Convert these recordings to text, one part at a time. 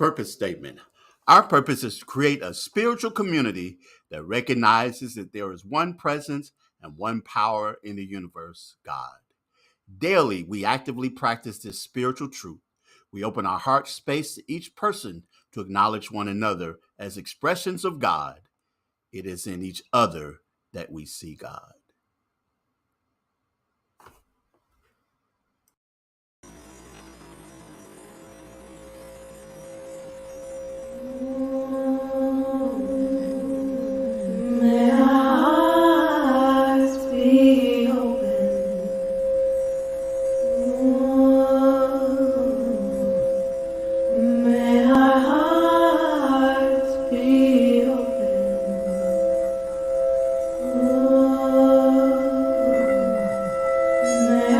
Purpose statement. Our purpose is to create a spiritual community that recognizes that there is one presence and one power in the universe, God. Daily, we actively practice this spiritual truth. We open our heart space to each person to acknowledge one another as expressions of God. It is in each other that we see God. May our hearts be open. May our hearts be open. May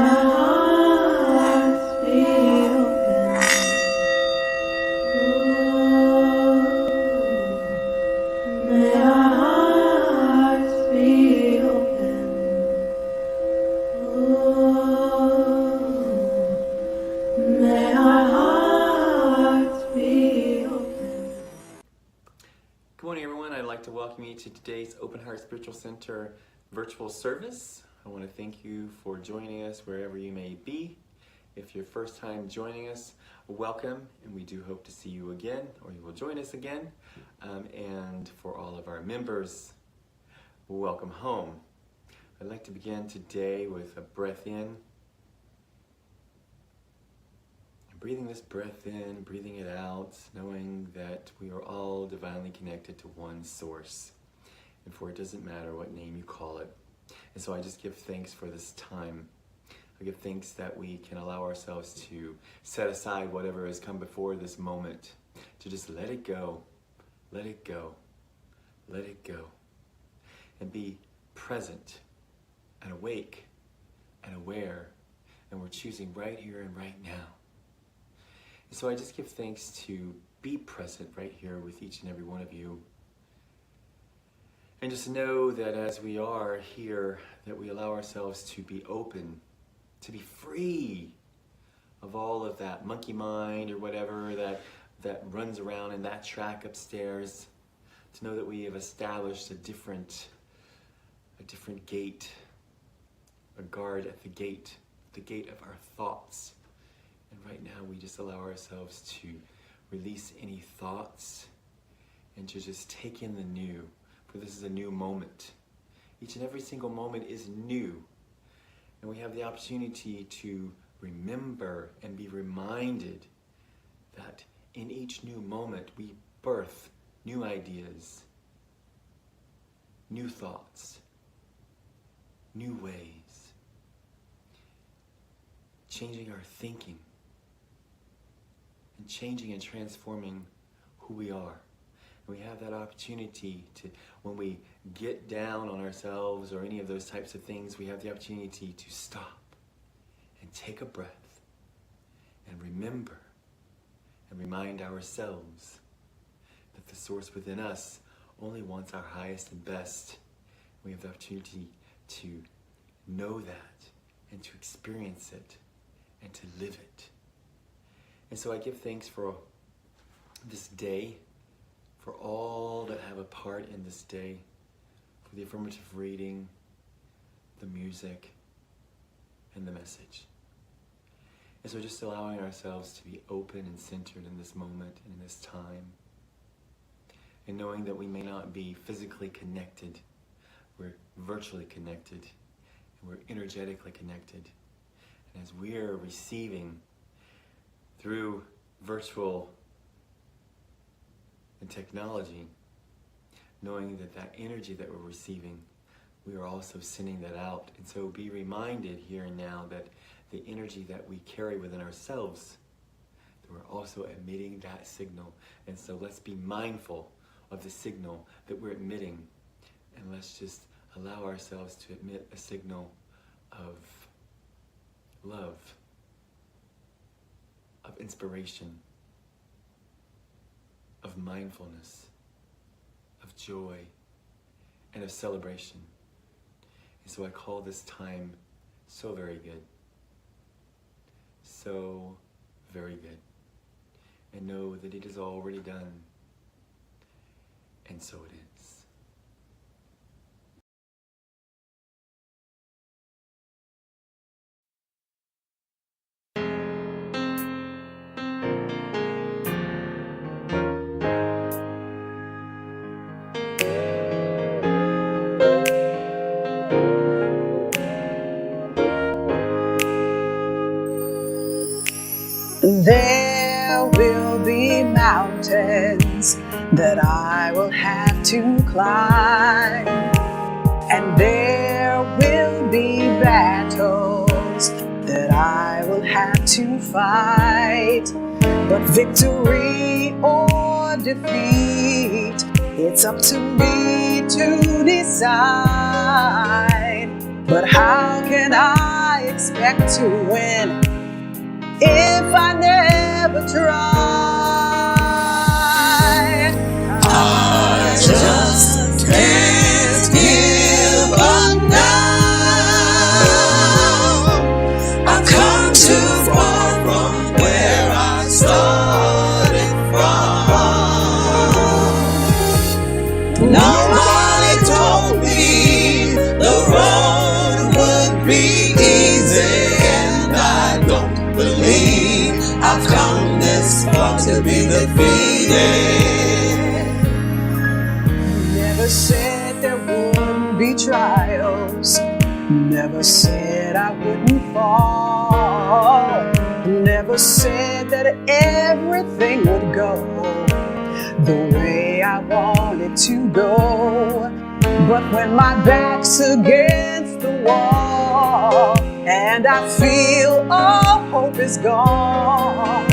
our hearts be open. May our hearts be open. May our hearts be open. Good morning, everyone. I'd like to welcome you to today's Open Heart Spiritual Center virtual service. I want to thank you for joining us wherever you may be. If you're first time joining us, welcome, and we do hope to see you again, or you will join us again. And for all of our members, welcome home. I'd like to begin today with a breath in. Breathing this breath in, breathing it out, knowing that we are all divinely connected to one source. And for it doesn't matter what name you call it. And so I just give thanks for this time. I give thanks that we can allow ourselves to set aside whatever has come before this moment, to just let it go, let it go, let it go, and be present and awake and aware. And we're choosing right here and right now. And so I just give thanks to be present right here with each and every one of you. And just know that as we are here, that we allow ourselves to be open, to be free of all of that monkey mind or whatever that runs around in that track upstairs. To know that we have established a different gate, a guard at the gate of our thoughts. And right now we just allow ourselves to release any thoughts and to just take in the new, for this is a new moment. Each and every single moment is new. And we have the opportunity to remember and be reminded that in each new moment we birth new ideas, new thoughts, new ways, changing our thinking, and changing and transforming who we are. And we have that opportunity to, when we get down on ourselves or any of those types of things, we have the opportunity to stop and take a breath and remember and remind ourselves that the source within us only wants our highest and best. We have the opportunity to know that and to experience it and to live it. And so I give thanks for this day, for all that have a part in this day, for the affirmative reading, the music, and the message. And so just allowing ourselves to be open and centered in this moment and in this time, and knowing that we may not be physically connected, we're virtually connected, and we're energetically connected. And as we are receiving through virtual and technology, knowing that that energy that we're receiving, we are also sending that out. And so be reminded here and now that the energy that we carry within ourselves, that we're also emitting that signal. And so let's be mindful of the signal that we're emitting, and let's just allow ourselves to emit a signal of love, of inspiration, of mindfulness, of joy, and of celebration. And so I call this time so very good. So very good. and know that it is already done. And so it is. There will be mountains that I will have to climb, and there will be battles that I will have to fight. But victory or defeat, it's up to me to decide. But how can I expect to win if I never try? I just can't give up now. I've come too far from where I started from. Nobody told me the road would be easy, and I don't believe I've come this far to be defeated. Never said there wouldn't be trials, never said I wouldn't fall, never said that everything would go the way I wanted to go. But when my back's against the wall and I feel all hope is gone,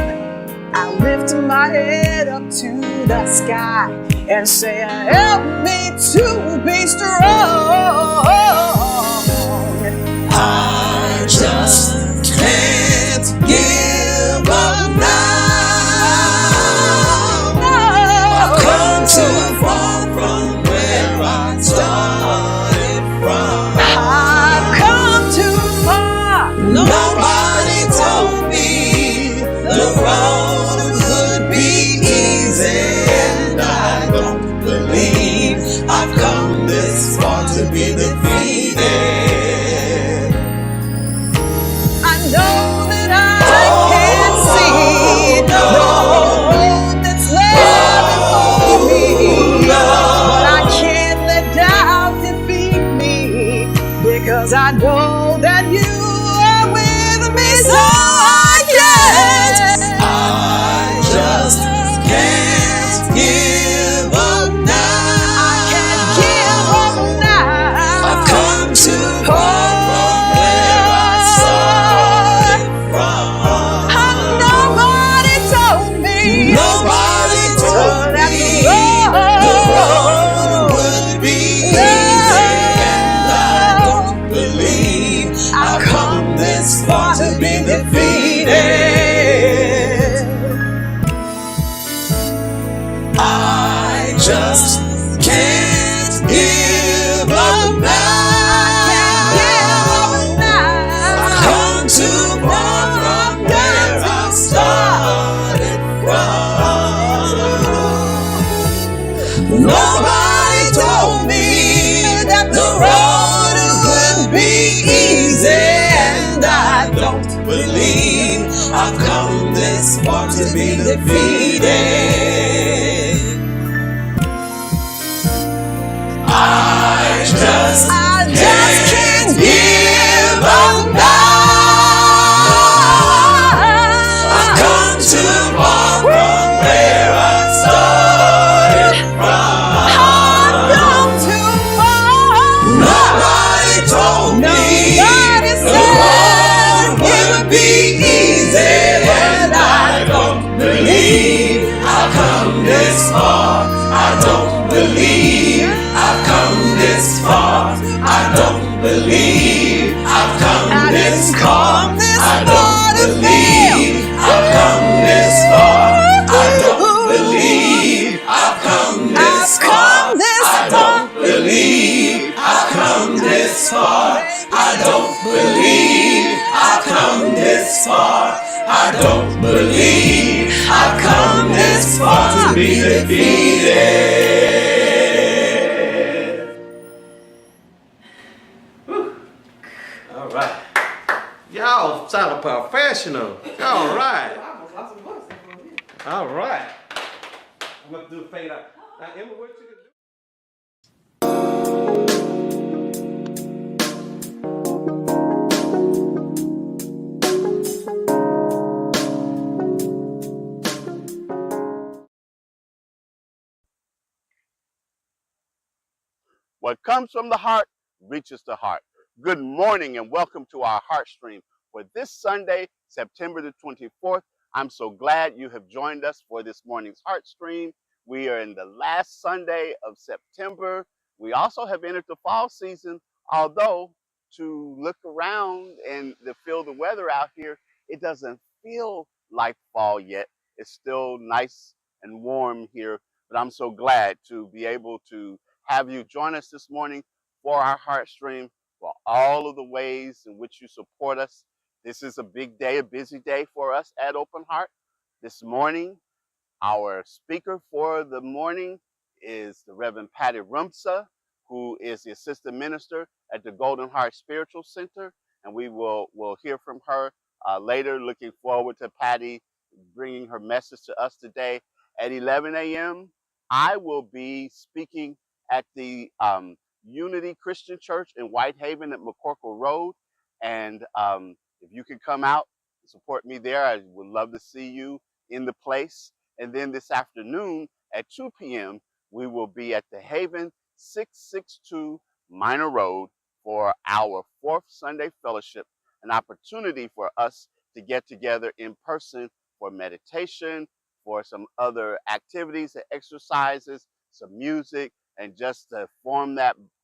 I lift my head up to the sky and say, help me to be strong. I just can't give up now. I've come too far from where I started from. I've come too far. Nobody told me the road would be easy, and I don't believe I've come this far to be defeated. I know that I can't see the road that's led before me, but I can't let doubt defeat me, because I know that you are with me, so I just can't give up now. I can't give up now. I've come too far from where I started from. Nobody told me. Nobody told me the road would be easy, and I don't believe I've come this far to be defeated. I just can't give up now. I've come too far from where I started from. Nobody told me that the road would be easy, and I don't believe I've come this far to be defeated. I just can't give up now. I've come too far from where I started from. I've come too far. Nobody told me the road would be easy, and I don't believe I've come this far. I don't believe I've come this far. I don't believe I've come this far. I don't believe I've come this far. I don't believe I've come this far. I don't believe I've come this far. I don't believe I've come this far. I don't believe I've come All right. Y'all sound professional. All right. All right. I'm going to do a fade out. Now, Emma, what you gonna do? What comes from the heart reaches the heart. Good morning and welcome to our Heartstream for this Sunday, September the 24th. I'm so glad you have joined us for this morning's Heartstream. We are in the last Sunday of September. We also have entered the fall season, although to look around and to feel the weather out here, it doesn't feel like fall yet. It's still nice and warm here, but I'm so glad to be able to have you join us this morning for our Heartstream, for all of the ways in which you support us. This is a big day, a busy day for us at Open Heart. This morning, our speaker for the morning is the Reverend Patty Rumpza, who is the assistant minister at the Golden Heart Spiritual Center, and we will hear from her later. Looking forward to Patty bringing her message to us today. At 11 a.m., I will be speaking at the Unity Christian Church in Whitehaven at McCorkle Road, and if you can come out and support me there, I would love to see you in the place. And then this afternoon at 2 p.m., we will be at the Haven 662 Minor Road for our fourth Sunday fellowship, an opportunity for us to get together in person for meditation, for some other activities and exercises, some music, and just to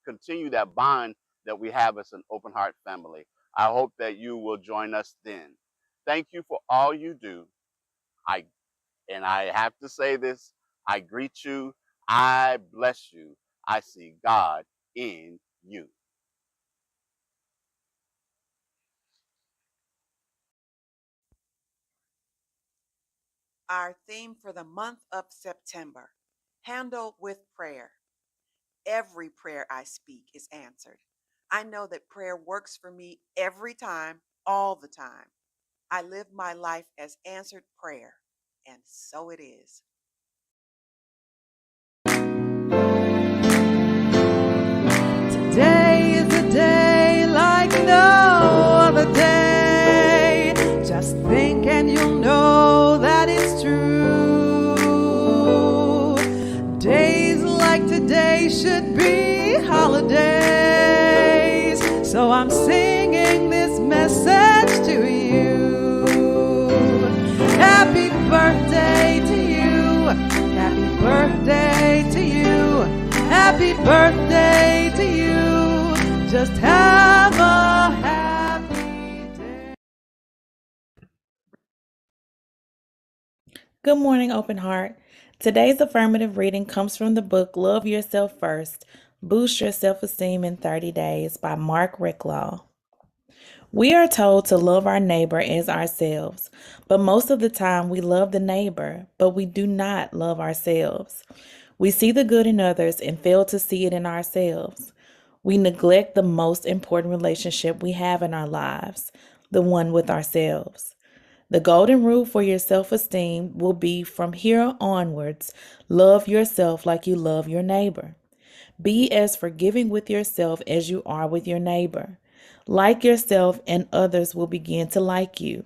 continue that bond that we have as an Open Heart family. I hope that you will join us then. Thank you for all you do. And I have to say this, I greet you, I bless you, I see God in you. Our theme for the month of September, handle with prayer. Every prayer I speak is answered. I know that prayer works for me every time, all the time. I live my life as answered prayer, and so it is. Today is a day like no other day. Just think and you'll know that it's true. Days like today should be holidays. So I'm singing this message to you. Happy birthday to you. Happy birthday to you. Happy birthday to you. Just have a happy day. Good morning, Open Heart. Today's affirmative reading comes from the book Love Yourself First, Boost Your Self-Esteem in 30 Days by Mark Ricklaw. We are told to love our neighbor as ourselves, but most of the time we love the neighbor, but we do not love ourselves. We see the good in others and fail to see it in ourselves. We neglect the most important relationship we have in our lives, the one with ourselves. The golden rule for your self-esteem will be from here onwards, love yourself like you love your neighbor. Be as forgiving with yourself as you are with your neighbor. Like yourself and others will begin to like you.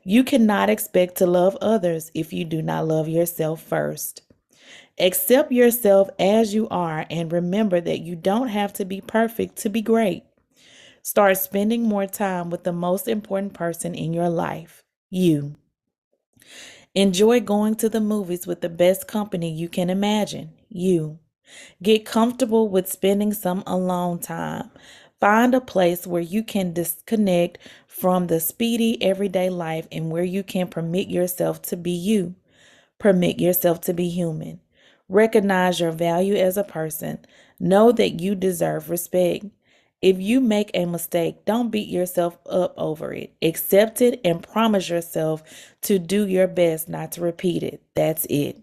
You cannot expect to love others if you do not love yourself first. Accept yourself as you are and remember that you don't have to be perfect to be great. Start spending more time with the most important person in your life, you. Enjoy going to the movies with the best company you can imagine, you. Get comfortable with spending some alone time. Find a place where you can disconnect from the speedy everyday life and where you can permit yourself to be you. Permit yourself to be human. Recognize your value as a person. Know that you deserve respect. If you make a mistake, don't beat yourself up over it. Accept it and promise yourself to do your best not to repeat it. That's it.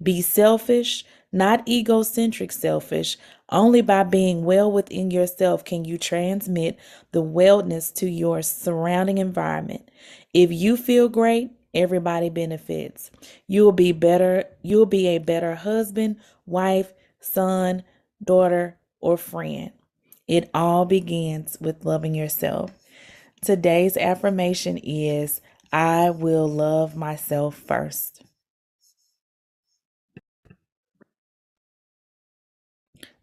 Be selfish, not egocentric selfish. Only by being well within yourself can you transmit the wellness to your surrounding environment. If you feel great, everybody benefits. You'll be a better husband, wife, son, daughter, or friend. It all begins with loving yourself. Today's affirmation is I will love myself first.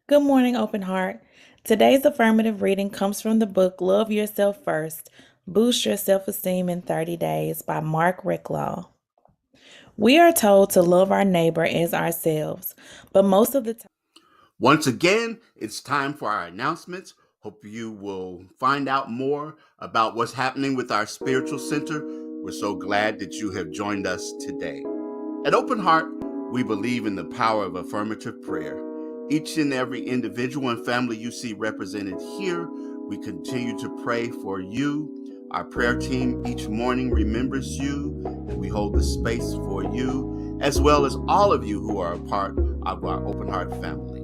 Good morning, Open Heart. Today's affirmative reading comes from the book Love Yourself First, Boost Your Self-Esteem in 30 Days by Mark Ricklaw. We are told to love our neighbor as ourselves, but most of the time, Once again, it's time for our announcements. Hope you will find out more about what's happening with our spiritual center. We're so glad that you have joined us today. At Open Heart, we believe in the power of affirmative prayer. Each and every individual and family you see represented here, we continue to pray for you. Our prayer team each morning remembers you, and we hold the space for you, as well as all of you who are a part of our Open Heart family.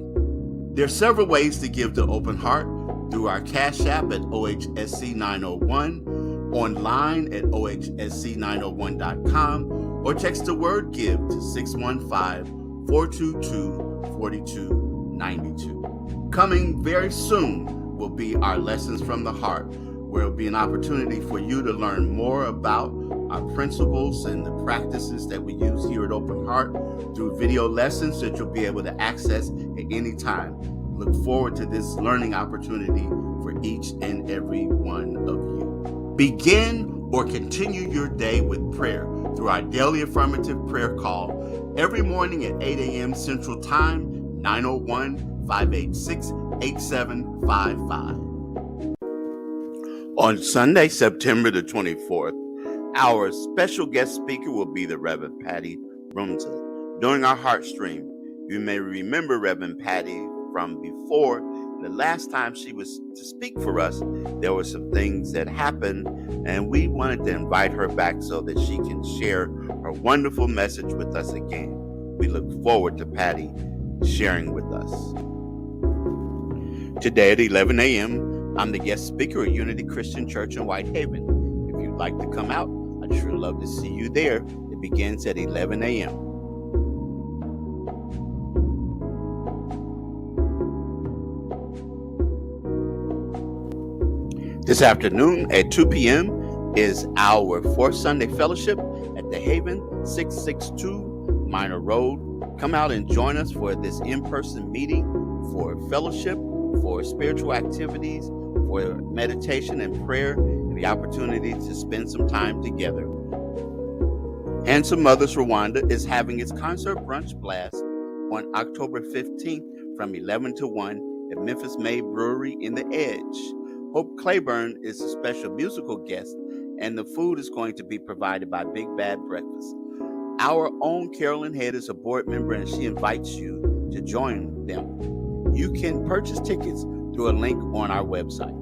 There are several ways to give to Open Heart: through our Cash App at OHSC 901, online at OHSC901.com, or text the word GIVE to 615-422-4292. Coming very soon will be our Lessons from the Heart, where it will be an opportunity for you to learn more about our principles and the practices that we use here at Open Heart through video lessons that you'll be able to access at any time. Look forward to this learning opportunity for each and every one of you. Begin or continue your day with prayer through our daily affirmative prayer call every morning at 8 a.m. Central Time, 901-586-8755. On Sunday, September the 24th, our special guest speaker will be the Reverend Patty Rumpza. During our Heartstream, you may remember Reverend Patty from before. The last time she was to speak for us, there were some things that happened, and we wanted to invite her back so that she can share her wonderful message with us again. We look forward to Patty sharing with us. Today at 11 a.m., I'm the guest speaker at Unity Christian Church in Whitehaven. If you'd like to come out, I'd sure love to see you there. It begins at 11 a.m. This afternoon at 2 p.m. is our fourth Sunday fellowship at the Haven, 662 Minor Road. Come out and join us for this in-person meeting, for fellowship, for spiritual activities, for meditation and prayer, and the opportunity to spend some time together. Handsome Mothers Rwanda is having its concert brunch blast on October 15th from 11 to 1 at Memphis Made Brewery in the Edge. Hope Claiborne is a special musical guest, and the food is going to be provided by Big Bad Breakfast. Our own Carolyn Head is a board member, and she invites you to join them. You can purchase tickets through a link on our website.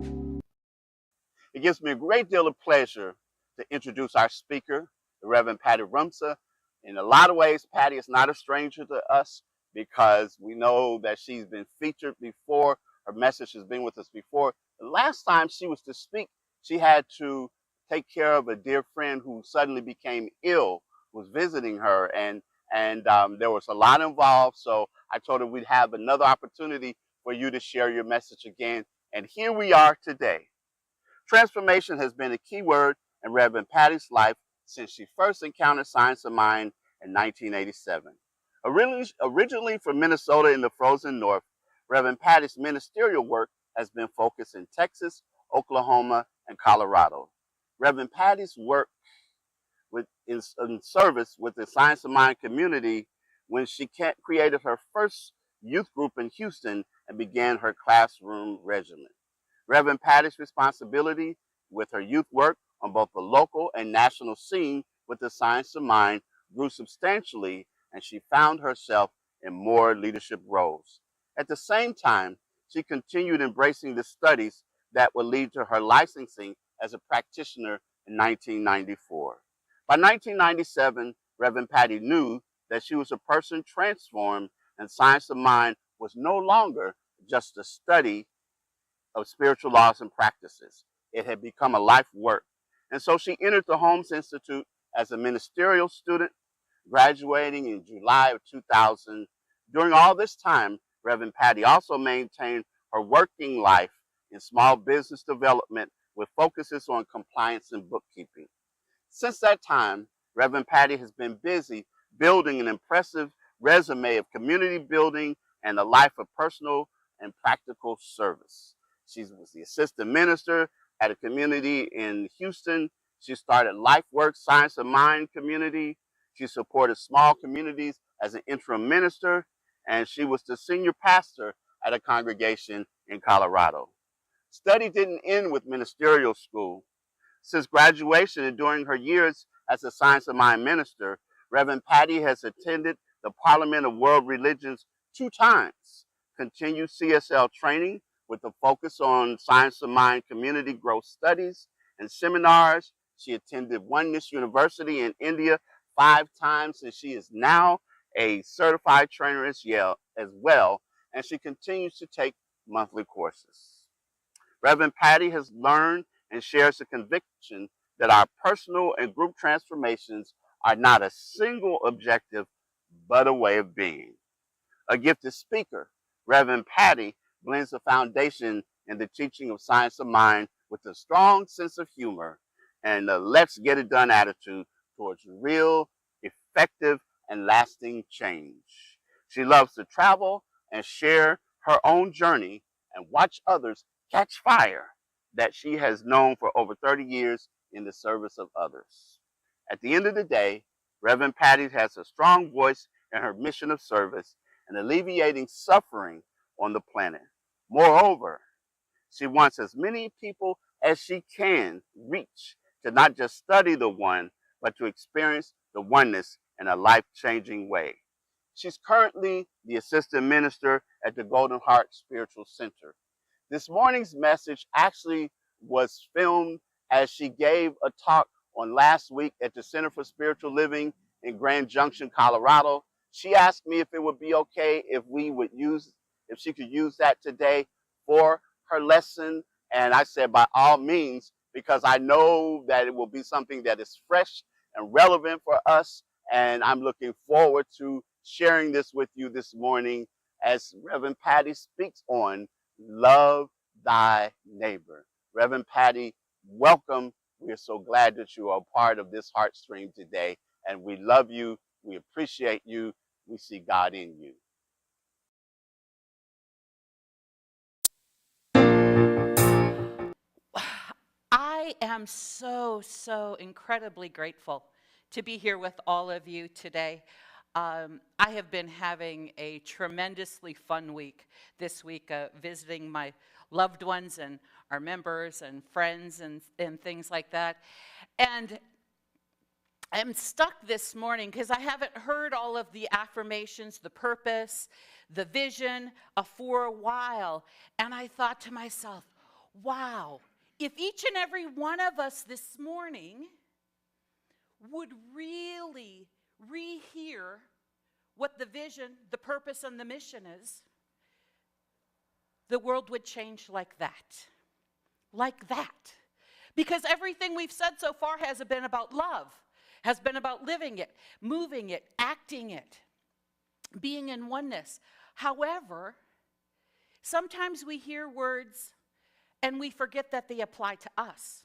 It gives me a great deal of pleasure to introduce our speaker, the Reverend Patty Rumpza. In a lot of ways, Patty is not a stranger to us because we know that she's been featured before. Her message has been with us before. The last time she was to speak, she had to take care of a dear friend who suddenly became ill, was visiting her, and there was a lot involved. So I told her we'd have another opportunity for you to share your message again. And here we are today. Transformation has been a key word in Reverend Patty's life since she first encountered Science of Mind in 1987. Originally from Minnesota in the frozen north, Reverend Patty's ministerial work has been focused in Texas, Oklahoma, and Colorado. Reverend Patty's work is in service with the Science of Mind community when she created her first youth group in Houston and began her classroom regimen. Reverend Patty's responsibility with her youth work on both the local and national scene with the Science of Mind grew substantially, and she found herself in more leadership roles. At the same time, she continued embracing the studies that would lead to her licensing as a practitioner in 1994. By 1997, Reverend Patty knew that she was a person transformed, and Science of Mind was no longer just a study of spiritual laws and practices. It had become a life work. And so she entered the Holmes Institute as a ministerial student, graduating in July of 2000. During all this time, Reverend Patty also maintained her working life in small business development with focuses on compliance and bookkeeping. Since that time, Reverend Patty has been busy building an impressive resume of community building and a life of personal and practical service. She was the assistant minister at a community in Houston. She started LifeWorks Science of Mind community. She supported small communities as an interim minister, and she was the senior pastor at a congregation in Colorado. Study didn't end with ministerial school. Since graduation and during her years as a Science of Mind minister, Reverend Patty has attended the Parliament of World Religions 2 times, continued CSL training with a focus on Science of Mind community growth studies and seminars. She attended Oneness University in India 5 times, and she is now a certified trainer as well, and she continues to take monthly courses. Reverend Patty has learned and shares the conviction that our personal and group transformations are not a single objective, but a way of being. A gifted speaker, Reverend Patty blends the foundation in the teaching of Science of Mind with a strong sense of humor and a let's get it done attitude towards real, effective, and lasting change. She loves to travel and share her own journey and watch others catch fire that she has known for over 30 years in the service of others. At the end of the day, Reverend Patty has a strong voice in her mission of service and alleviating suffering on the planet. Moreover, she wants as many people as she can reach to not just study the one, but to experience the oneness in a life-changing way. She's currently the assistant minister at the Golden Heart Spiritual Center. This morning's message actually was filmed as she gave a talk on last week at the Center for Spiritual Living in Grand Junction, Colorado. She asked me if it would be okay if she could use that today for her lesson. And I said, by all means, because I know that it will be something that is fresh and relevant for us. And I'm looking forward to sharing this with you this morning as Reverend Patty speaks on love thy neighbor. Reverend Patty, welcome. We are so glad that you are a part of this Heartstream today. And we love you. We appreciate you. We see God in you. I am so incredibly grateful to be here with all of you today. I have been having a tremendously fun week this week, visiting my loved ones and our members and friends and things like that. And I'm stuck this morning because I haven't heard all of the affirmations, the purpose, the vision for a while. And I thought to myself, wow, if each and every one of us this morning would really rehear what the vision, the purpose, and the mission is, the world would change like that. Like that. Because everything we've said so far has been about love, has been about living it, moving it, acting it, being in oneness. However, sometimes we hear words and we forget that they apply to us.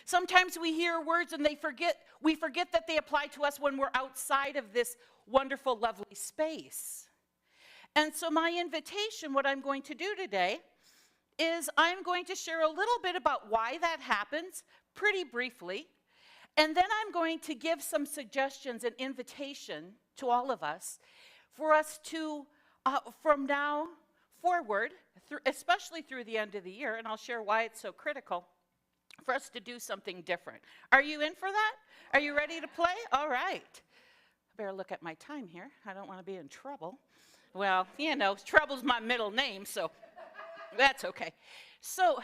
Sometimes we hear words and we forget that they apply to us when we're outside of this wonderful, lovely space. And so my invitation, what I'm going to do today, is I'm going to share a little bit about why that happens, pretty briefly, and then I'm going to give some suggestions and invitation to all of us for us to, from now forward, especially through the end of the year, and I'll share why it's so critical, for us to do something different. Are you in for that? Are you ready to play? All right. I better look at my time here. I don't want to be in trouble. Well, you know, trouble's my middle name, so that's okay. So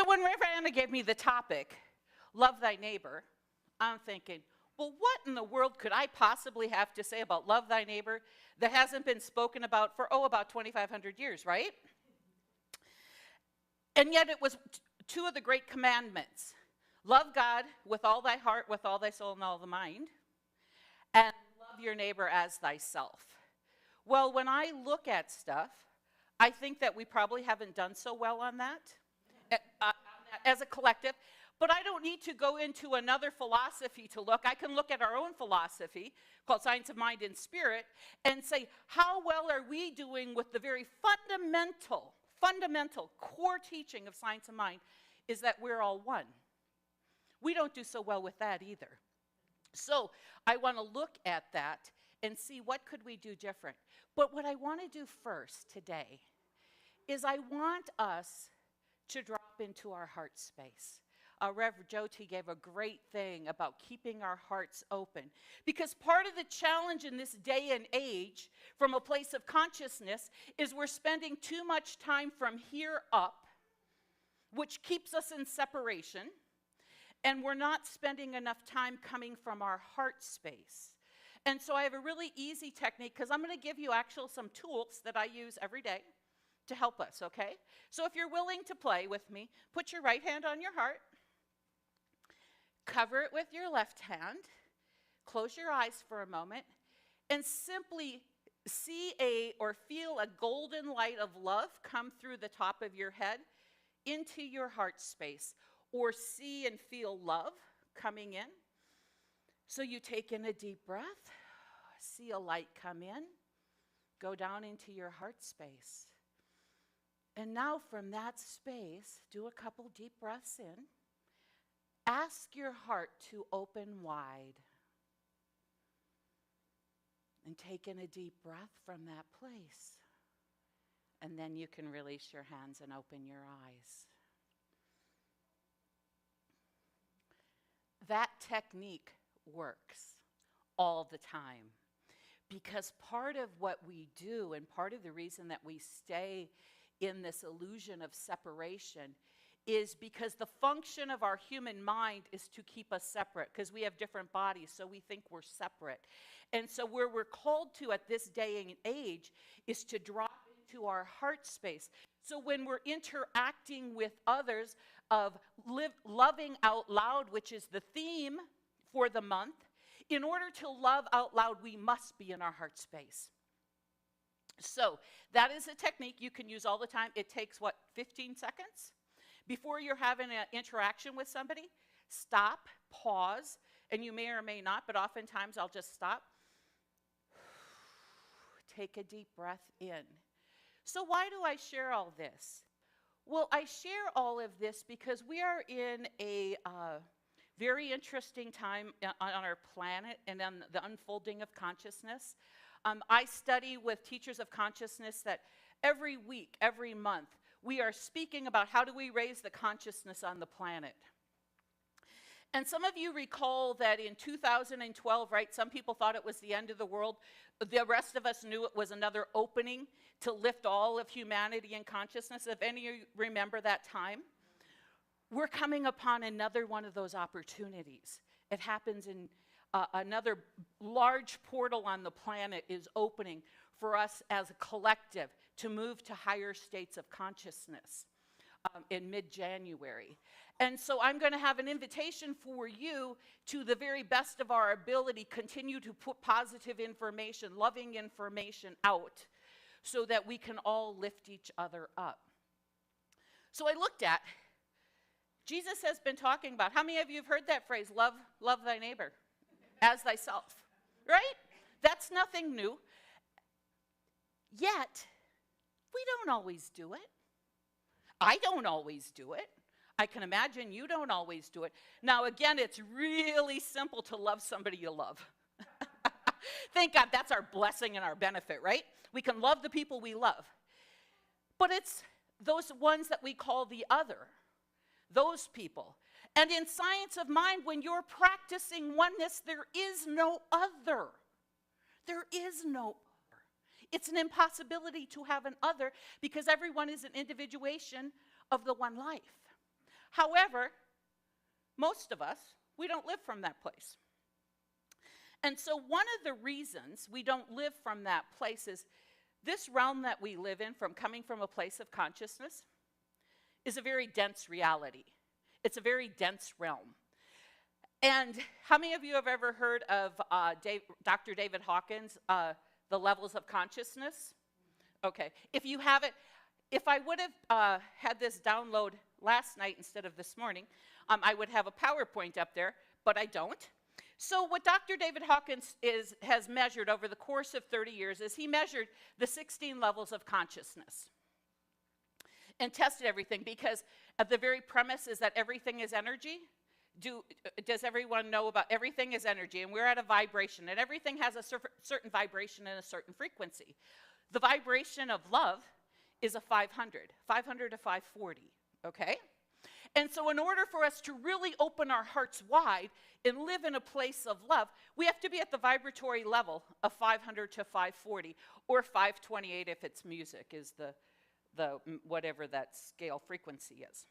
when Reverend Anna gave me the topic, love thy neighbor, I'm thinking, Well, what in the world could I possibly have to say about love thy neighbor that hasn't been spoken about for, about 2,500 years, right? And yet it was two of the great commandments. Love God with all thy heart, with all thy soul, and all the mind, and love your neighbor as thyself. Well, when I look at stuff, I think that we probably haven't done so well on that as a collective. But I don't need to go into another philosophy to look. I can look at our own philosophy called Science of Mind and Spirit and say, how well are we doing with the very fundamental core teaching of Science of Mind is that we're all one. We don't do so well with that either. So I want to look at that and see what could we do different. But what I want to do first today is I want us to drop into our heart space. Reverend Jyoti gave a great thing about keeping our hearts open. Because part of the challenge in this day and age, from a place of consciousness, is we're spending too much time from here up, which keeps us in separation, and we're not spending enough time coming from our heart space. And so I have a really easy technique, because I'm going to give you actually some tools that I use every day to help us, okay? So if you're willing to play with me, put your right hand on your heart. Cover it with your left hand, close your eyes for a moment, and simply see or feel a golden light of love come through the top of your head into your heart space, or see and feel love coming in. So you take in a deep breath, see a light come in, go down into your heart space. And now from that space, do a couple deep breaths in. Ask your heart to open wide. And take in a deep breath from that place. And then you can release your hands and open your eyes. That technique works all the time. Because part of what we do, and part of the reason that we stay in this illusion of separation, is because the function of our human mind is to keep us separate, because we have different bodies, so we think we're separate. And so where we're called to at this day and age is to drop into our heart space. So when we're interacting with others, of loving out loud, which is the theme for the month, in order to love out loud, we must be in our heart space. So that is a technique you can use all the time. It takes, 15 seconds? Before you're having an interaction with somebody, stop, pause, and you may or may not, but oftentimes I'll just stop. Take a deep breath in. So why do I share all this? Well, I share all of this because we are in a very interesting time on our planet and on the unfolding of consciousness. I study with teachers of consciousness that every week, every month, we are speaking about how do we raise the consciousness on the planet. And some of you recall that in 2012, right, some people thought it was the end of the world. The rest of us knew it was another opening to lift all of humanity in consciousness. If any of you remember that time, we're coming upon another one of those opportunities. It happens in another large portal on the planet is opening for us as a collective to move to higher states of consciousness in mid-January. And so I'm going to have an invitation for you to the very best of our ability, continue to put positive information, loving information out so that we can all lift each other up. So I looked at, Jesus has been talking about, how many of you have heard that phrase, love thy neighbor as thyself, right? That's nothing new. Yet, we don't always do it. I don't always do it. I can imagine you don't always do it. Now, again, it's really simple to love somebody you love. Thank God that's our blessing and our benefit, right? We can love the people we love. But it's those ones that we call the other, those people. And in Science of Mind, when you're practicing oneness, there is no other. There is no other. It's an impossibility to have an other because everyone is an individuation of the one life. However, most of us, we don't live from that place. And so one of the reasons we don't live from that place is this realm that we live in, from coming from a place of consciousness, is a very dense reality. It's a very dense realm. And how many of you have ever heard of Dr. David Hawkins, The Levels of Consciousness? Okay, if you haven't, if I would have had this download last night instead of this morning, I would have a PowerPoint up there, but I don't. So what Dr. David Hawkins has measured over the course of 30 years is he measured the 16 levels of consciousness and tested everything, because the very premise is that everything is energy. Does everyone know about everything is energy, and we're at a vibration, and everything has a certain vibration and a certain frequency. The vibration of love is a 500 to 540, okay? And so in order for us to really open our hearts wide and live in a place of love, we have to be at the vibratory level of 500 to 540, or 528 if it's music, is the whatever that scale frequency is.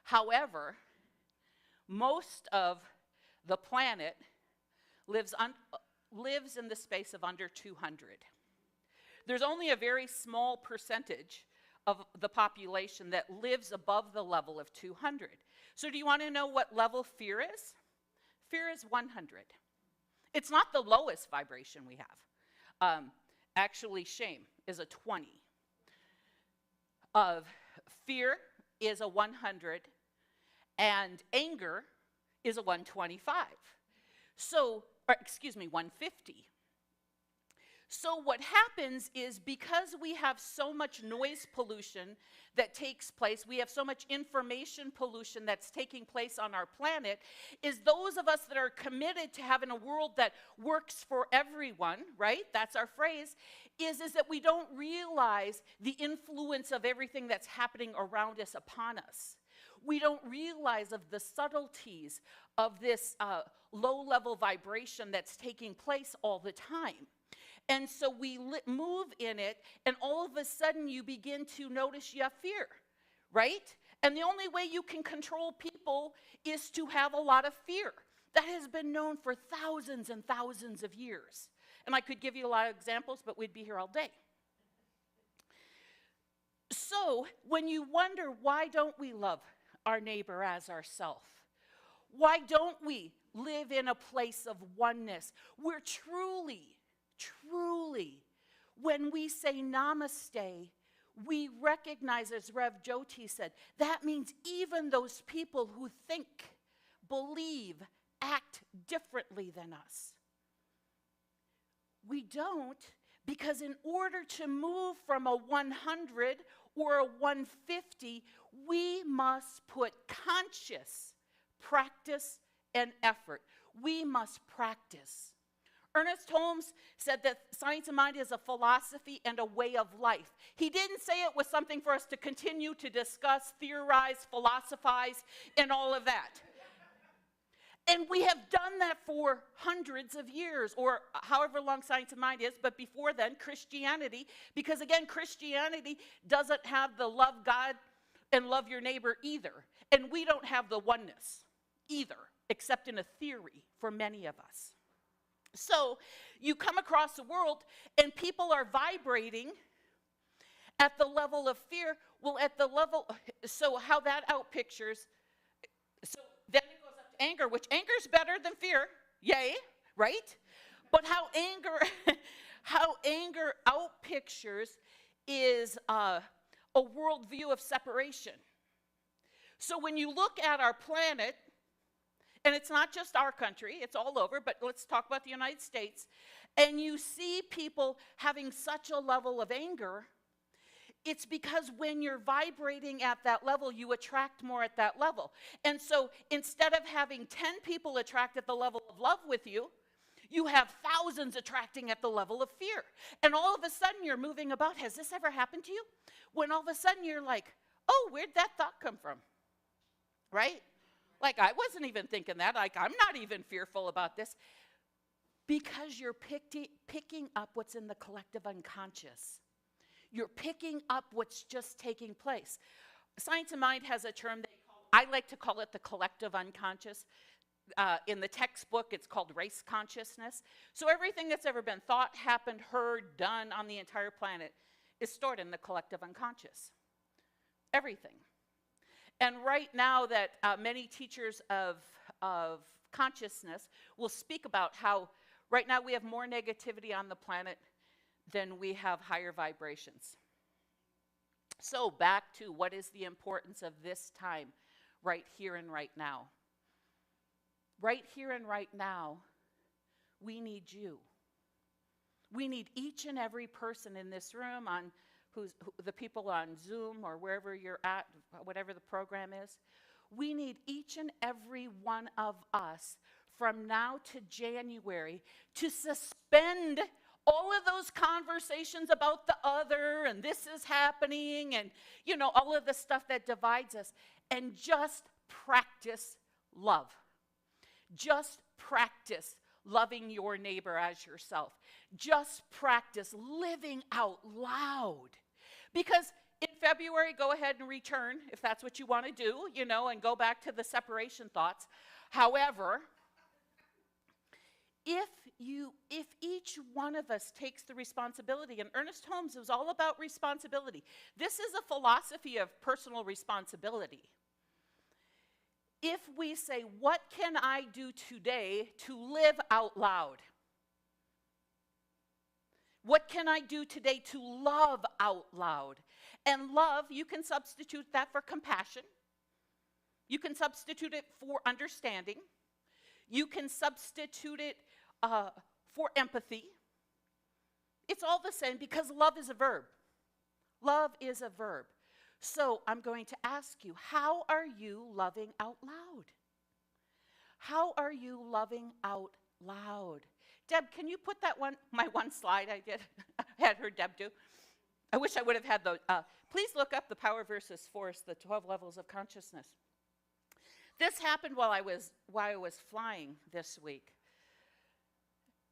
However, most of the planet lives in the space of under 200. There's only a very small percentage of the population that lives above the level of 200. So do you want to know what level fear is? Fear is 100. It's not the lowest vibration we have. Actually, shame is a 20. Fear is a 100, and anger is a 125. So, or excuse me, 150. So what happens is, because we have so much noise pollution that takes place, we have so much information pollution that's taking place on our planet, is those of us that are committed to having a world that works for everyone, right? That's our phrase, is that we don't realize the influence of everything that's happening around us upon us. We don't realize of the subtleties of this low-level vibration that's taking place all the time. And so we move in it, and all of a sudden you begin to notice you have fear, right? And the only way you can control people is to have a lot of fear. That has been known for thousands and thousands of years. And I could give you a lot of examples, but we'd be here all day. So when you wonder, why don't we love our neighbor as ourself? Why don't we live in a place of oneness? We're truly, when we say namaste, we recognize, as Rev Jyoti said, that means even those people who think, believe, act differently than us. We don't, because in order to move from a 100 or a 150, we must put conscious practice and effort. We must practice. Ernest Holmes said that science of mind is a philosophy and a way of life. He didn't say it was something for us to continue to discuss, theorize, philosophize, and all of that. And we have done that for hundreds of years, or however long science of mind is, but before then, Christianity, because again, Christianity doesn't have the love God and love your neighbor either. And we don't have the oneness either, except in a theory for many of us. So you come across the world and people are vibrating at the level of fear. Well, at the level, so how that outpictures, so then it goes up to anger, which anger is better than fear, yay, right? But how anger outpictures is a worldview of separation. So when you look at our planet, and it's not just our country, it's all over, but let's talk about the United States, and you see people having such a level of anger, it's because when you're vibrating at that level, you attract more at that level. And so instead of having 10 people attract at the level of love with you, you have thousands attracting at the level of fear. And all of a sudden you're moving about. Has this ever happened to you? When all of a sudden you're like, oh, where'd that thought come from? Right? Like, I wasn't even thinking that. Like, I'm not even fearful about this. Because you're picking up what's in the collective unconscious. You're picking up what's just taking place. Science of Mind has a term I like to call it the collective unconscious. in the textbook, it's called race consciousness. So everything that's ever been thought, happened, heard, done on the entire planet is stored in the collective unconscious. Everything. And right now that many teachers of consciousness will speak about how right now we have more negativity on the planet than we have higher vibrations. So back to what is the importance of this time, right here and right now. Right here and right now, we need you. We need each and every person in this room, on the people on Zoom or wherever you're at, whatever the program is. We need each and every one of us from now to January to suspend all of those conversations about the other and this is happening and, you know, all of the stuff that divides us, and just practice love. Just practice loving your neighbor as yourself. Just practice living out loud. Because in February, go ahead and return if that's what you want to do, you know, and go back to the separation thoughts. However, if each one of us takes the responsibility, and Ernest Holmes was all about responsibility. This is a philosophy of personal responsibility. If we say, what can I do today to live out loud? What can I do today to love out loud? And love, you can substitute that for compassion. You can substitute it for understanding. You can substitute it for empathy. It's all the same because love is a verb. Love is a verb. So I'm going to ask you, how are you loving out loud? How are you loving out loud? Deb, can you put that my one slide I did, had her Deb do? I wish I would have had the, please look up the Power versus Force, the 12 levels of consciousness. This happened while I was flying this week.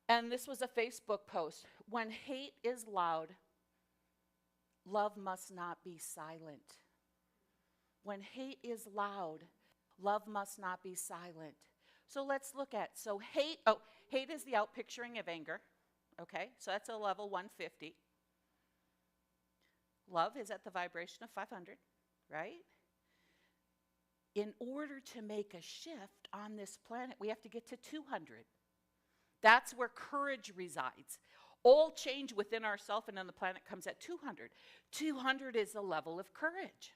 And this was a Facebook post. When hate is loud, love must not be silent. When hate is loud, love must not be silent. So let's look at, hate is the outpicturing of anger. Okay, so that's a level 150. Love is at the vibration of 500, right? In order to make a shift on this planet, we have to get to 200. That's where courage resides. All change within ourselves and on the planet comes at 200. 200 is the level of courage.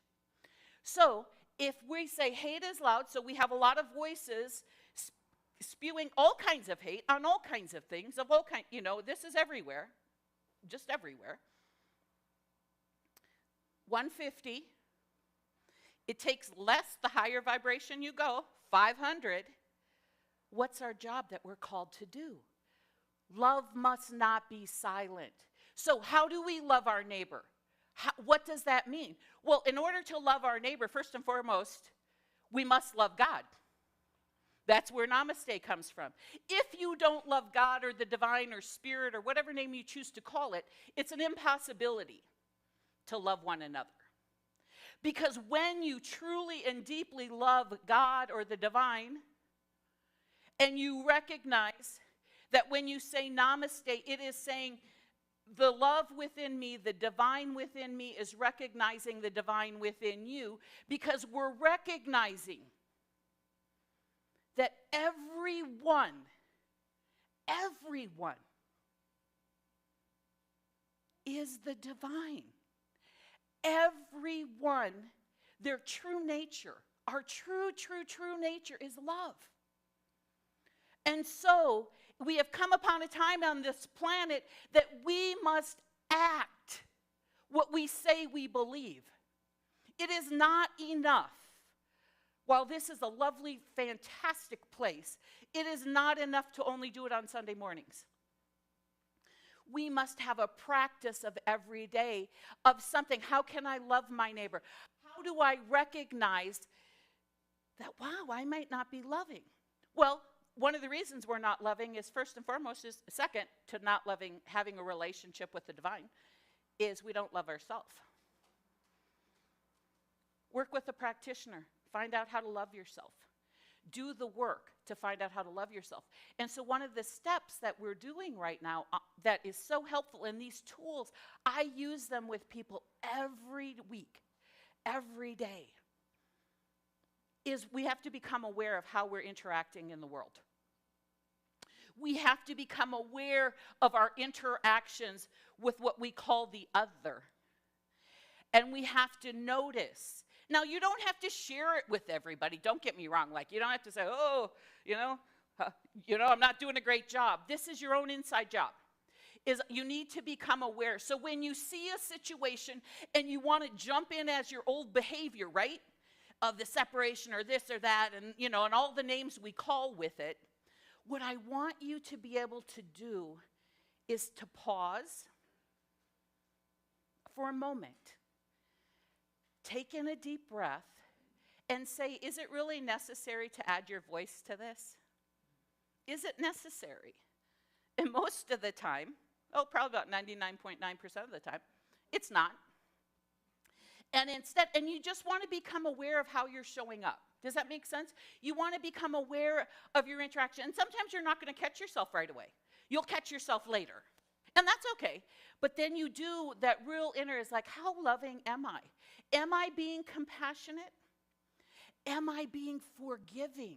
So if we say hate is loud, so we have a lot of voices spewing all kinds of hate on all kinds of things, of all kinds, you know, this is everywhere, just everywhere. 150, it takes less the higher vibration you go, 500. What's our job that we're called to do? Love must not be silent. So how do we love our neighbor? What does that mean? Well, in order to love our neighbor, first and foremost, we must love God. That's where namaste comes from. If you don't love God or the divine or spirit or whatever name you choose to call it, it's an impossibility to love one another. Because when you truly and deeply love God or the divine, and you recognize that when you say namaste, it is saying the love within me, the divine within me is recognizing the divine within you, because we're recognizing that everyone is the divine. Everyone, their true nature, our true nature is love. And so we have come upon a time on this planet that we must act what we say we believe. It is not enough. While this is a lovely, fantastic place, it is not enough to only do it on Sunday mornings. We must have a practice of every day of something. How can I love my neighbor? How do I recognize that, wow, I might not be loving? Well, one of the reasons we're not loving is first and foremost, is second to not loving, having a relationship with the divine, is we don't love ourselves. Work with a practitioner. Find out how to love yourself. do the work to find out how to love yourself. And so one of the steps that we're doing right now that is so helpful in these tools, I use them with people every week, every day, is we have to become aware of how we're interacting in the world. We have to become aware of our interactions with what we call the other. And we have to notice. Now, you don't have to share it with everybody. Don't get me wrong. Like, you don't have to say, oh, I'm not doing a great job. This is your own inside job. Is you need to become aware. So when you see a situation and you want to jump in as your old behavior, right? Of the separation or this or that and, and all the names we call with it, what I want you to be able to do is to pause for a moment, take in a deep breath, and say, is it really necessary to add your voice to this? Is it necessary? And most of the time, probably about 99.9% of the time, it's not. And instead, you just want to become aware of how you're showing up. Does that make sense? You want to become aware of your interaction. And sometimes you're not going to catch yourself right away. You'll catch yourself later. And that's okay. But then you do that real inner is like, how loving am I? Am I being compassionate? Am I being forgiving?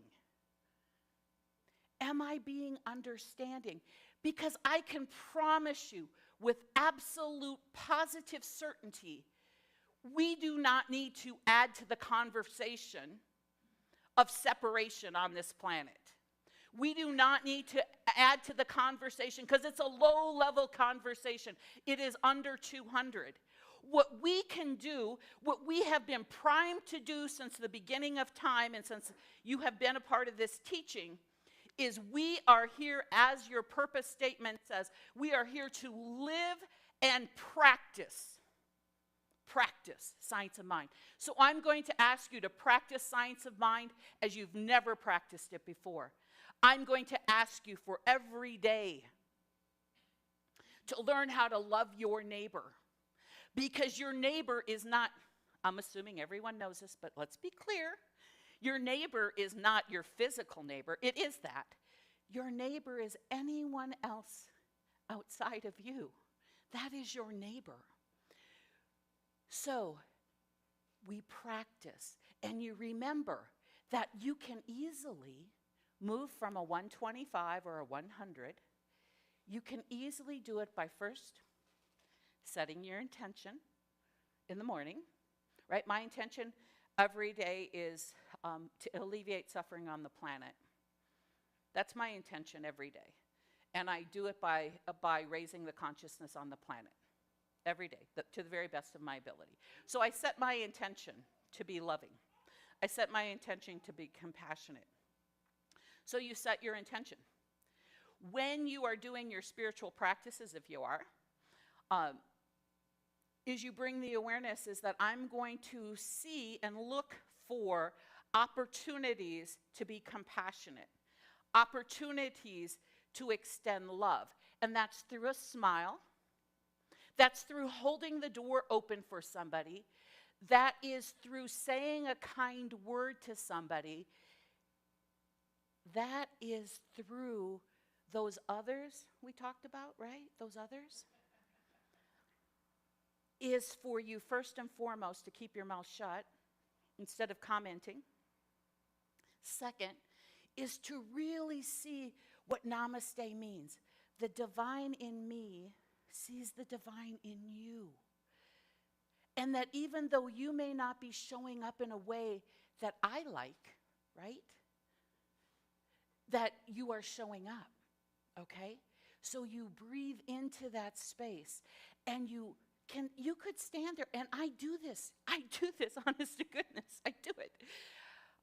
Am I being understanding? Because I can promise you with absolute positive certainty, we do not need to add to the conversation of separation on this planet. We do not need to add to the conversation because it's a low-level conversation. It is under 200. What we can do, what we have been primed to do since the beginning of time and since you have been a part of this teaching, is we are here, as your purpose statement says, we are here to live and practice science of mind. So I'm going to ask you to practice science of mind as you've never practiced it before. I'm going to ask you for every day to learn how to love your neighbor. Because your neighbor is not, I'm assuming everyone knows this, but let's be clear. Your neighbor is not your physical neighbor. It is that. Your neighbor is anyone else outside of you. That is your neighbor. So we practice, and you remember that you can easily move from a 125 or a 100. You can easily do it by first setting your intention in the morning, right? My intention every day is to alleviate suffering on the planet. That's my intention every day. And I do it by raising the consciousness on the planet every day, to the very best of my ability. So I set my intention to be loving. I set my intention to be compassionate. So you set your intention. When you are doing your spiritual practices, if you are, is you bring the awareness is that I'm going to see and look for opportunities to be compassionate, opportunities to extend love. And that's through a smile. That's through holding the door open for somebody. That is through saying a kind word to somebody. That is through those others we talked about, right? Those others. Is for you first and foremost to keep your mouth shut instead of commenting. Second is to really see what namaste means. The divine in me sees the divine in you. And that even though you may not be showing up in a way that I like, right? That you are showing up, okay? So you breathe into that space and you could stand there, and I do this, honest to goodness, I do it.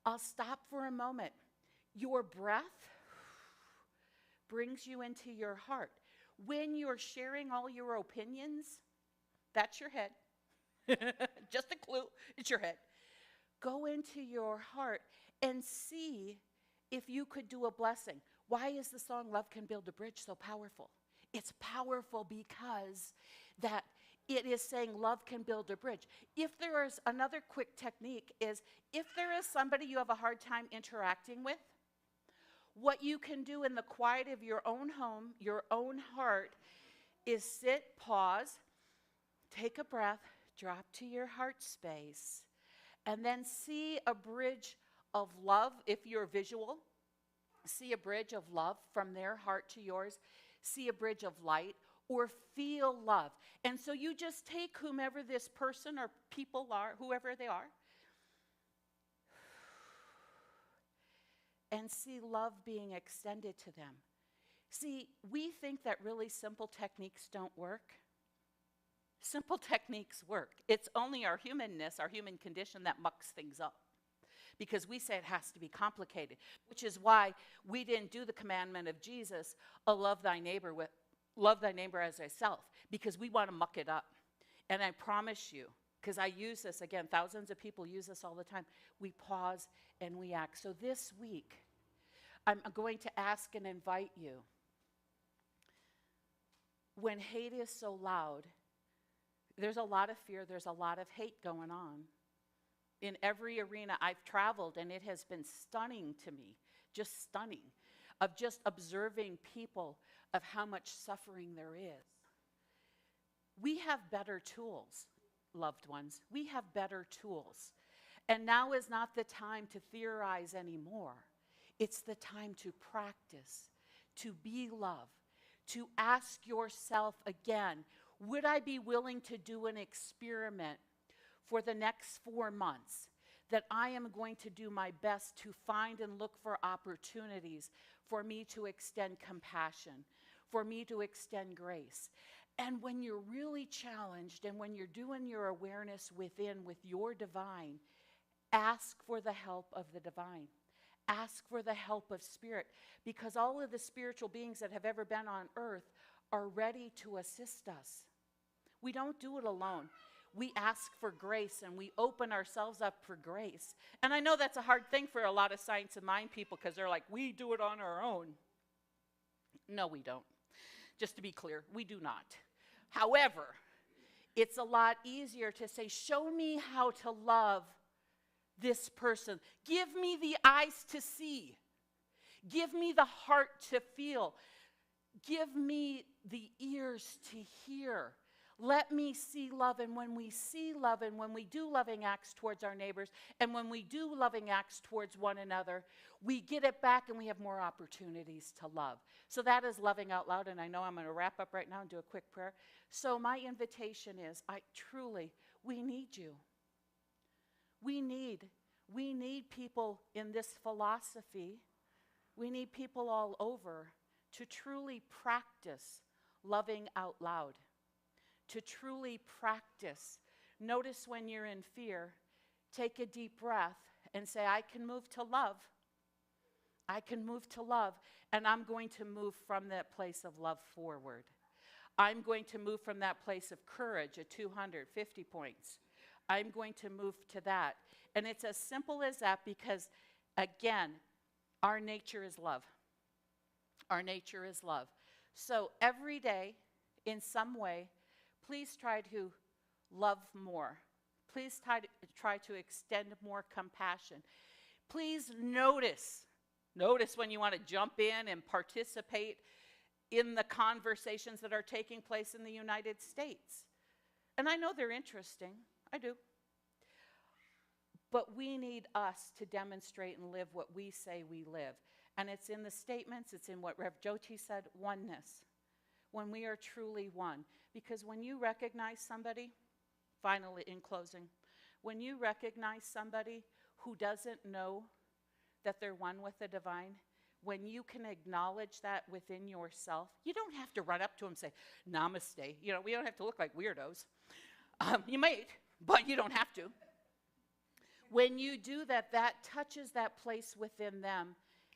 I'll stop for a moment. Your breath brings you into your heart. When you're sharing all your opinions, that's your head. Just a clue, it's your head. Go into your heart and see if you could do a blessing. Why is the song Love Can Build a Bridge so powerful? It's powerful because that It is saying love can build a bridge. If there is another quick technique is if there is somebody you have a hard time interacting with, what you can do in the quiet of your own home, your own heart, is sit, pause, take a breath, drop to your heart space, and then see a bridge of love. If you're visual, see a bridge of love from their heart to yours, see a bridge of light, or feel love. And so you just take whomever this person or people are, whoever they are, and see love being extended to them. See, we think that really simple techniques don't work. Simple techniques work. It's only our humanness, our human condition that mucks things up. Because we say it has to be complicated, which is why we didn't do the commandment of Jesus, love thy neighbor as thyself, because we want to muck it up. And I promise you, because I use this, again, thousands of people use this all the time, we pause and we act. So this week, I'm going to ask and invite you, when hate is so loud, there's a lot of fear, there's a lot of hate going on. In every arena I've traveled, and it has been stunning to me, just stunning, of just observing people, of how much suffering there is. We have better tools, loved ones. We have better tools. And now is not the time to theorize anymore. It's the time to practice, to be love, to ask yourself again, would I be willing to do an experiment for the next 4 months that I am going to do my best to find and look for opportunities for me to extend compassion, for me to extend grace. And when you're really challenged and when you're doing your awareness within with your divine, ask for the help of the divine. Ask for the help of spirit, because all of the spiritual beings that have ever been on earth are ready to assist us. We don't do it alone. We ask for grace and we open ourselves up for grace. And I know that's a hard thing for a lot of science of mind people, because they're like, we do it on our own. No, we don't. Just to be clear, we do not. However, it's a lot easier to say, show me how to love this person. Give me the eyes to see. Give me the heart to feel. Give me the ears to hear. Let me see love. And when we see love, and when we do loving acts towards our neighbors, and when we do loving acts towards one another, we get it back and we have more opportunities to love. So that is loving out loud. And I know I'm going to wrap up right now and do a quick prayer. So my invitation is, we need you. We need people in this philosophy. We need people all over to truly practice loving out loud, to truly practice. Notice when you're in fear, take a deep breath and say, I can move to love. I can move to love, and I'm going to move from that place of love forward. I'm going to move from that place of courage at 250 points. I'm going to move to that. And it's as simple as that, because, again, our nature is love. Our nature is love. So every day, in some way, please try to love more. Please try to extend more compassion. Please notice when you want to jump in and participate in the conversations that are taking place in the United States. And I know they're interesting. I do. But we need us to demonstrate and live what we say we live. And it's in the statements, it's in what Rev Jyoti said, oneness. When we are truly one. Because when you recognize somebody, finally in closing, when you recognize somebody who doesn't know that they're one with the divine, when you can acknowledge that within yourself, you don't have to run up to them and say, namaste. We don't have to look like weirdos. You might, but you don't have to. When you do that, that touches that place within them,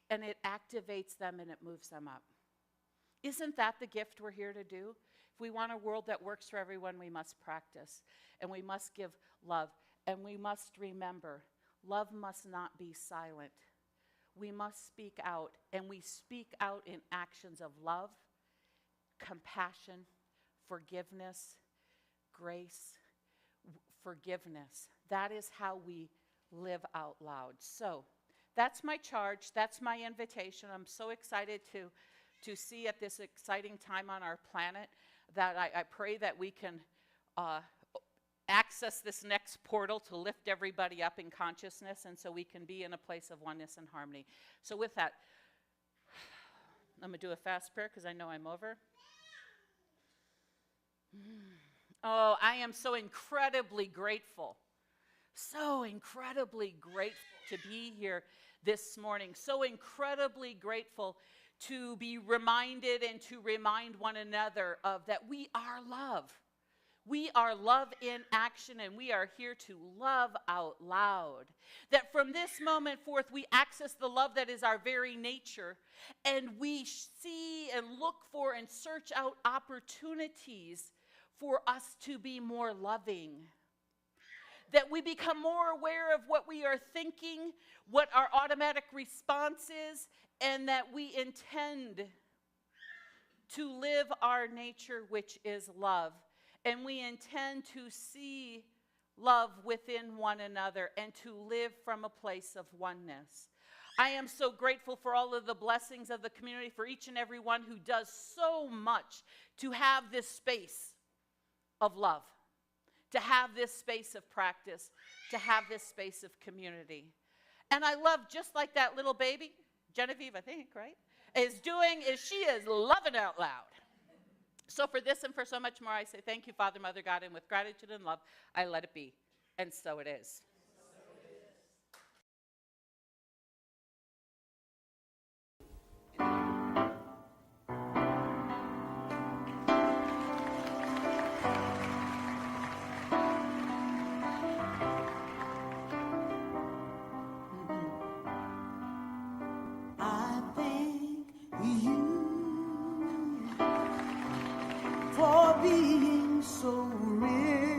and it activates them and it moves them up. Isn't that the gift we're here to do? If we want a world that works for everyone, we must practice, and we must give love, and we must remember, love must not be silent. We must speak out, and we speak out in actions of love, compassion, forgiveness, grace, forgiveness. That is how we live out loud. So that's my charge. That's my invitation. I'm so excited to see at this exciting time on our planet that I pray that we can access this next portal to lift everybody up in consciousness, and so we can be in a place of oneness and harmony. So with that, I'm going to do a fast prayer because I know I'm over. Oh, I am so incredibly grateful to be here this morning. So incredibly grateful to be reminded and to remind one another of that we are love. We are love in action, and we are here to love out loud. That from this moment forth, we access the love that is our very nature, and we see and look for and search out opportunities for us to be more loving. That we become more aware of what we are thinking, what our automatic response is, and that we intend to live our nature, which is love. And we intend to see love within one another and to live from a place of oneness. I am so grateful for all of the blessings of the community, for each and every one who does so much to have this space of love, to have this space of practice, to have this space of community. And I love, just like that little baby, Genevieve, I think, right, she is loving out loud. So for this and for so much more, I say thank you, Father, Mother, God, and with gratitude and love, I let it be. And so it is. I thank you for being so real.